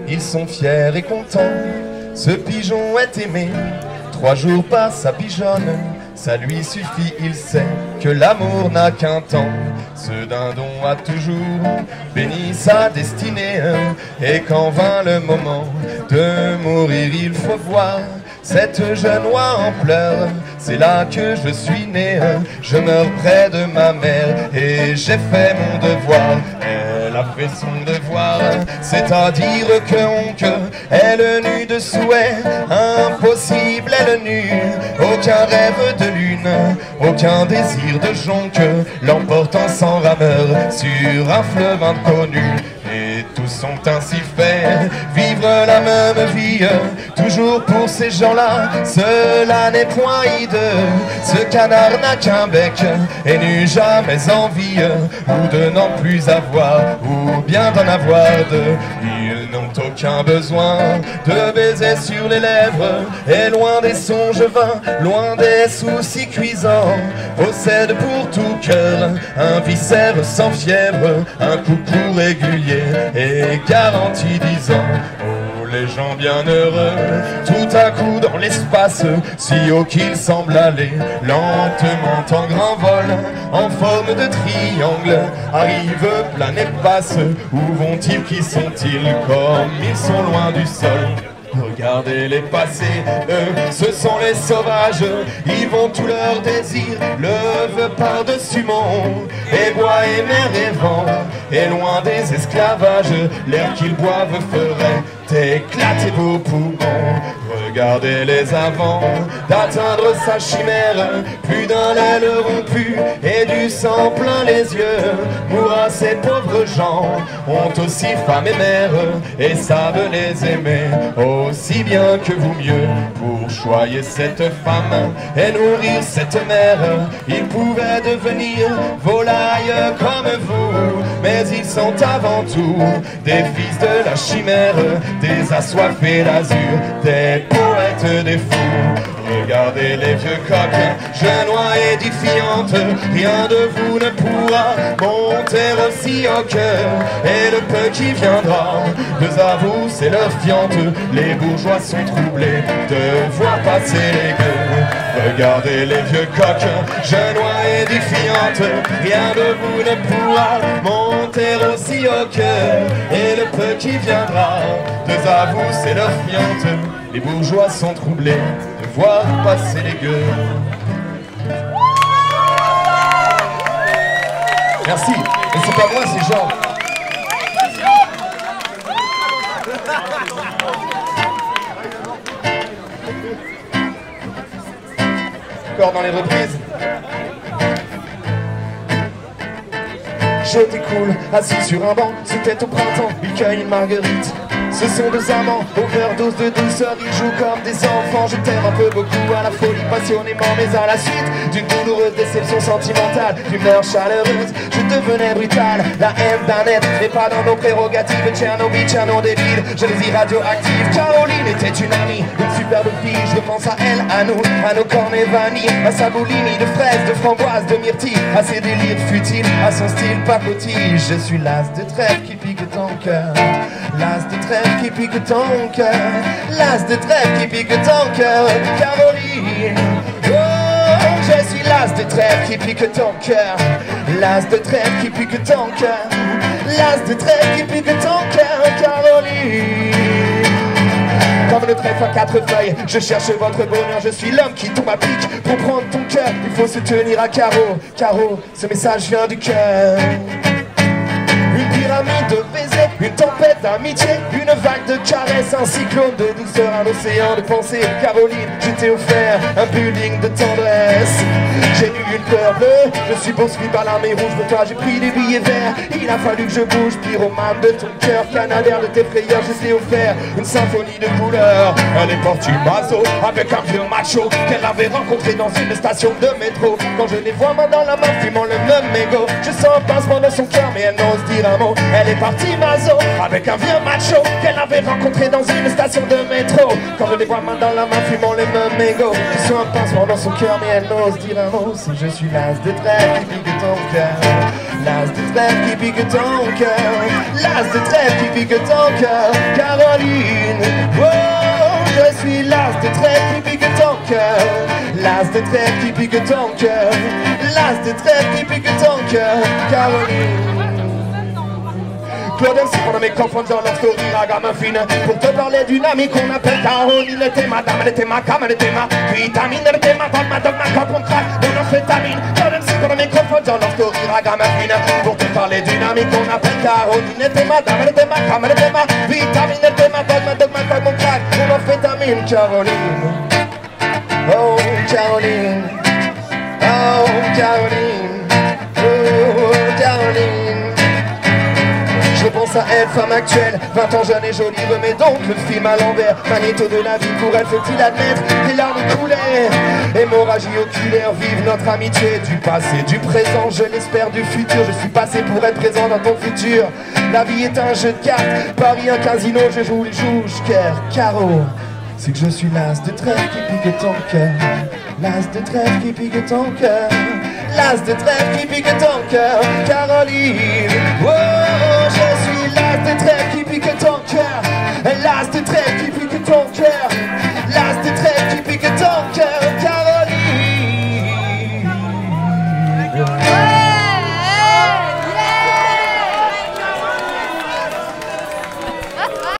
ils sont fiers et contents. Ce pigeon est aimé, 3 jours passent à pigeonne. Ça lui suffit, il sait que l'amour n'a qu'un temps. Ce dindon a toujours béni sa destinée. Et quand vint le moment de mourir, il faut voir cette jeune oie en pleurs. C'est là que je suis né, je meurs près de ma mère et j'ai fait mon devoir. Elle a fait son devoir, c'est-à-dire que elle n'eut de souhait impossible, elle n'eut aucun rêve de lune, aucun désir de jonque, l'emportant sans rameur sur un fleuve inconnu. Et tous sont ainsi faits, vivre la même vie, toujours pour ces gens-là, cela n'est point hideux. Ce canard n'a qu'un bec et n'eut jamais envie ou de n'en plus avoir, ou bien d'en avoir deux. Ils n'ont aucun besoin de baisers sur les lèvres, et loin des songes vains, loin des soucis cuisants, possèdent pour tout cœur un viscère sans fièvre, un coucou régulier et garanti 10 ans. Oh, les gens bien heureux, tout à coup dans l'espace, si haut qu'ils semblent aller, lentement en grand vol, en forme de triangle, arrivent, planent et passent. Où vont-ils, qui sont-ils, comme ils sont loin du sol? Regardez-les passer, eux, ce sont les sauvages. Ils vont tout leur désir, levent par-dessus monts, et bois et mer et vent, et loin des esclavages, l'air qu'ils boivent ferait éclater vos poumons. Regardez-les avant d'atteindre sa chimère, plus d'un l'aile rompu et du sang plein les yeux. Mourra ces pauvres gens, ont aussi femme et mère, et savent les aimer aussi bien que vous mieux. Pour choyer cette femme et nourrir cette mère, ils pouvaient devenir volailles comme vous, mais ils sont avant tout des fils de la chimère, des assoiffés d'azur, des poètes, des fous. Regardez les vieux coqs, jeunes oies édifiantes, rien de vous ne pourra monter aussi au cœur. Et le peu qui viendra, deux à vous c'est leur fiente, les bourgeois sont troublés de voir passer les gueux. Regardez les vieux coqs, jeunes oies édifiantes, rien de vous ne pourra monter aussi au cœur. Et le peu qui viendra, deux à vous c'est leur fiente, les bourgeois sont troublés de voir passer les gueux. Merci, mais c'est pas moi, c'est Jean. Encore dans les reprises. Je découle, assis sur un banc, c'était au printemps, il cueille une marguerite. Ce sont deux amants, overdose de douceur, ils jouent comme des enfants. Je t'aime un peu beaucoup, à la folie passionnément, mais à la suite d'une douloureuse déception sentimentale, d'humeur chaleureuse, je devenais brutal. La haine d'un être n'est pas dans nos prérogatives. Tchernobyl, Tcherno débile, jalousie radioactive. Caroline était une amie, une superbe fille. Je pense à elle, à nous, à nos cornets vanille, à sa boulimie de fraises, de framboises, de myrtilles, à ses délires futiles, à son style pacotille. Je suis l'as de trèfle qui pique ton cœur, l'as de trèfle qui pique ton cœur, l'as de trèfle qui pique ton cœur, Caroline. Oh, je suis l'as de trèfle qui pique ton cœur, l'as de trèfle qui pique ton cœur, l'as de trèfle qui pique ton cœur, Caroline. Comme le trèfle à 4 feuilles, je cherche votre bonheur, je suis l'homme qui tombe à pic. Pour prendre ton cœur, il faut se tenir à carreau. Carreau, ce message vient du cœur. Une pyramide de baisers, une tempête d'amitié, une vague de caresses, un cyclone de douceur, un océan de pensée. Caroline, je t'ai offert un building de tendresse. J'ai eu une peur bleue, je suis poursuivi par l'armée rouge. Pour toi j'ai pris des billets verts, il a fallu que je bouge. Pyromane de ton cœur, canadaire de tes frayeurs, je t'ai offert une symphonie de couleurs. Elle est portumazo avec un vieux macho qu'elle avait rencontré dans une station de métro. Quand je les vois main dans la main, fumant le même mégot, je sens un pincement dans son cœur mais elle n'ose dire un mot. Elle est partie mazo avec un vieux macho qu'elle avait rencontré dans une station de métro. Quand je les vois main dans la main, fumant le même mégot, je sens un pincement dans son cœur mais elle n'ose dire un mot. Si je suis l'as de trèfle qui pique ton cœur, l'as de trèfle qui pique ton cœur, l'as de trèfle qui pique ton cœur, Caroline. Oh, je suis l'as de trèfle qui pique ton cœur, l'as de trèfle qui pique ton cœur, l'as de trèfle qui pique ton cœur, Caroline. Claude MC pendant mes confondants dans leur story ragamuffin pour te parler d'une amie qu'on appelle Caroline. Elle était ma dame, elle était ma cam, elle était ma vitamine, elle était ma dame, ma dogme, ma cop, on craque, mon amphétamine. Claude MC pendant mes confondants dans leur story ragamuffin pour te parler d'une amie qu'on appelle Caroline. Elle était ma dame, elle était ma cam, elle était ma vitamine, elle était ma dogme, ma cop, on craque, mon amphétamine. Caroline, oh Caroline, oh Caroline, oh Caroline. Je pense à elle, femme actuelle, 20 ans jeune et jolie, remets donc le film à l'envers. Magnéto de la vie, pour elle faut-il admettre, des larmes coulaient. Hémorragie oculaire, vive notre amitié. Du passé, du présent, je l'espère du futur. Je suis passé pour être présent dans ton futur. La vie est un jeu de cartes, Paris un casino, je joue les joker, carreau. C'est que je suis l'as de trèfle qui pique ton cœur, l'as de trèfle qui pique ton cœur, l'as de trèfle qui pique ton cœur, Caroline. Oh, je suis l'as de trèfle qui pique ton